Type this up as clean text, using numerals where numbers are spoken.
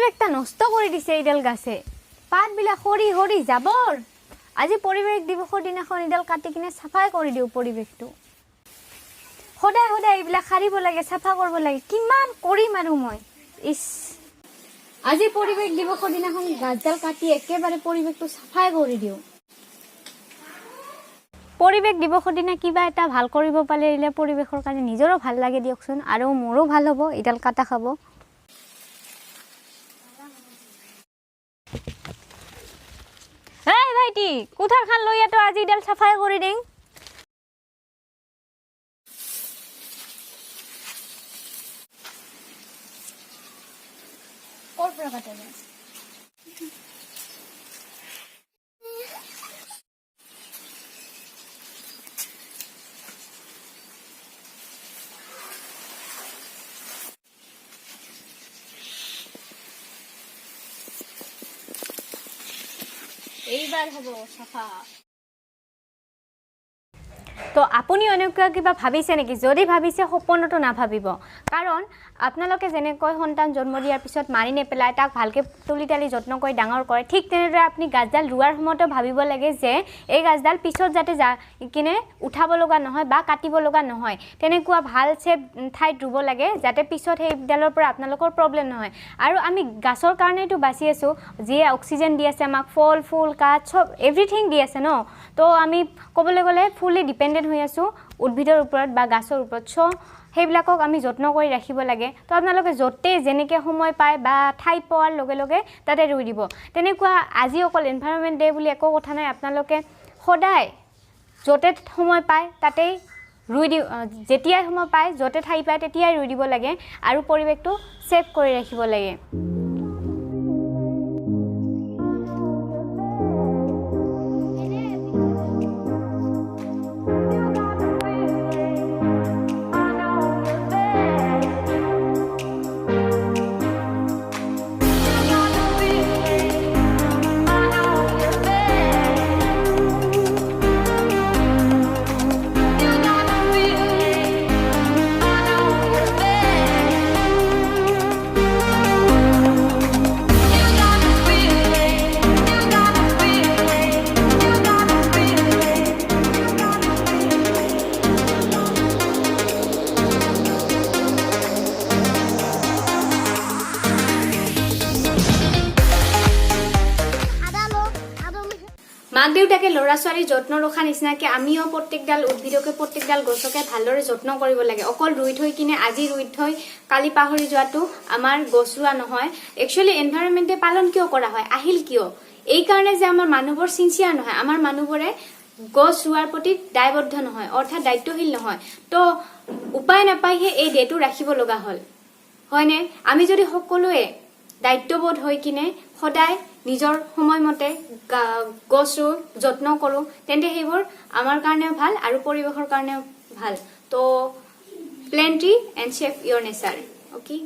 পৰিৱেশটা নষ্ট কৰি দিছে এইডাল গাছে পাতবিলাক সৰি সৰি যাবৰ আজি পৰিৱেশ দিৱসৰ দিনাখন এইডাল কাটি কিনে চাফাই কৰি দিও পৰিৱেশটো সদায় সদায় এইবিলাক সাৰিব লাগে চাফা কৰিব লাগে কিমান কৰিম আৰু মই ইস আজি পৰিৱেশ দিৱসৰ দিনাখন গাছডাল কাটি একেবাৰে পৰিৱেশটো চাফাই কৰি দিও পৰিৱেশ দিৱসৰ দিনা কিবা এটা ভাল কৰিব পাৰিলে পৰিৱেশৰ কাৰণে নিজৰো ভাল লাগে দিয়কচোন আৰু মোৰো ভাল হ'ব এইডাল কাটা খাব এই ভাইটি কোঠাৰ খান লৈ আটো আজি এইডাল চাফাই কৰি দেং ক'ৰ পৰা কাটা যায় এইবাৰ হ'ব চাফা তো আপুনি এনেকুৱা কিবা ভাবিছে নেকি যদি ভাবিছে সপোনতো না ভাবিব কাৰণ আপোনালোকে যেনেকৈ সন্তান জন্ম দিয়াৰ পিছত মাৰি নেপেলাই তাক ভালকে তুলি তালি যত্ন কৰি ডাঙৰ কৰে ঠিক তেনেদৰে আপুনি গাছডাল ৰুৱাৰ সময়তো ভাবিব লাগে যে এই গাছডাল পিছত যাতে কিনে উঠাব লগা নহয় বা কাটিব লগা নহয় তেনেকুৱা ভাল চেপ ঠাইত ৰুব লাগে যাতে পিছত সেইডালৰ পৰা আপোনালোকৰ প্ৰব্লেম নহয় আৰু আমি গাছৰ কাৰণেটো বাচি আছো যিয়ে অক্সিজেন দি আছে আমাক ফল ফুল কাঠ সব এভৰিথিং দি আছে ন তো আমি ক'বলৈ গ'লে ফুলি ডিপেন্ডেন্ট হৈ আছো উদ্ভিদৰ ওপৰত বা গাছৰ ওপৰত সো সেইবিলাকক আমি যত্ন কৰি ৰাখিব লাগে তো আপোনালোকে যতে যেনেকে সময় পায় বা ঠাই পোৱাৰ লগে লগে তাতে ৰুই দিব তেনেকুৱা আজি অকল এনভাইৰনমেন্ট ডে বুলি একো কথা নাই আপোনালোকে সদায় যতে সময় পায় তাতে ৰুই দি যেতিয়াই সময় পায় যতে ঠাই পায় তেতিয়াই ৰুই দিব লাগে আৰু পৰিৱেশটো সেভ কৰি ৰাখিব লাগে মাক দেউতাকে লৰা ছোৱালী যত্ন ৰখা নিচিনাকে আমিও প্ৰত্যেকডাল উদ্ভিদকে প্ৰত্যেকডাল গছকে ভালদৰে যত্ন কৰিব লাগে অকল ৰুই থৈ কিনে আজি ৰুই থৈ কালি পাহৰি যোৱাটো আমাৰ গছ ৰুৱা নহয় একচুয়ালি এনভাইৰনমেন্টে পালন কিয় কৰা হয় আহিল কিয় এই কাৰণে যে আমাৰ মানুহবোৰ সিনচিয়াৰ নহয় আমাৰ মানুহবোৰে গছ ৰুৱাৰ প্ৰতি দায়বদ্ধ নহয় অৰ্থাৎ দায়িত্বশীল নহয় তো উপায় নাপাইহে এই ডেটো ৰাখিব লগা হল হয়নে আমি যদি সকলোৱে দায়িত্ববোধ হৈ কিনে সদায় নিজৰ সময়মতে গছ যত্ন কৰো তেন্তে সেইবোৰ আমাৰ কাৰণেও ভাল আৰু পৰিৱেশৰ কাৰণেও ভাল তো plant tree and save your nature okay